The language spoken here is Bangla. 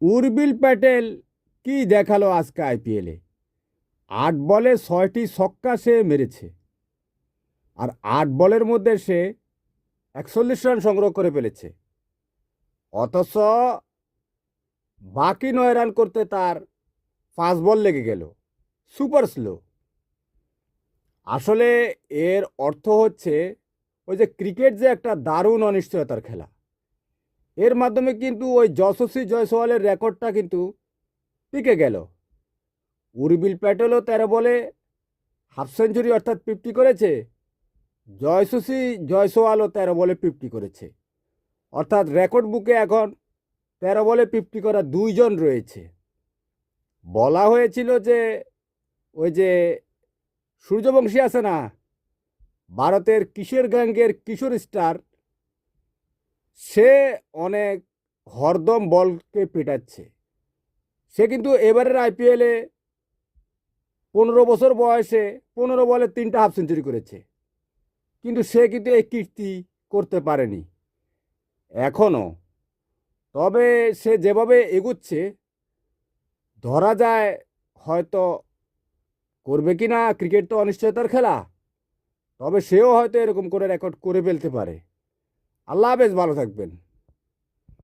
উর্বিল প্যাটেল কি দেখালো আজকে আইপিএলে? 8 বলে 6টি ছক্কা সে মেরেছে। আর 8 বলের মধ্যে সে 41 রান সংগ্রহ করে ফেলেছে। অথচ বাকি 9 রান করতে তার 5 বল লেগে গেল। Super slow. আসলে এর অর্থ হচ্ছে ওই যে ক্রিকেট যে একটা দারুণ অনিশ্চয়তার খেলা, এর মাধ্যমে কিন্তু ওই যশস্বী জয়সওয়ালের রেকর্ডটা কিন্তু টিকে গেল। উর্বিল প্যাটেলও 13 বলে হাফ সেঞ্চুরি অর্থাৎ 50 করেছে। জয়সুসী জয়সওয়ালও 13 বলে 50 করেছে। অর্থাৎ রেকর্ড বুকে এখন 13 বলে 50 করা দুইজন রয়েছে। বলা হয়েছিল যে ওই যে সূর্যবংশী আছে না, ভারতের কিশোর গ্যাংয়ের কিশোর স্টার, সে অনেক হরদম বলকে পেটাচ্ছে। সে কিন্তু এবারের আইপিএলে 15 বছর বয়সে 15 বলে 3টা হাফ সেঞ্চুরি করেছে। কিন্তু সে কিন্তু এই কীর্তি করতে পারেনি এখনও। তবে সে যেভাবে এগুচ্ছে, ধরা যায় হয়তো করবে কি না, ক্রিকেট তো অনিশ্চয়তার খেলা। তবে সেও হয়তো এরকম করে রেকর্ড করে ফেলতে পারে। আল্লাহ হাফেজ, ভালো থাকবেন।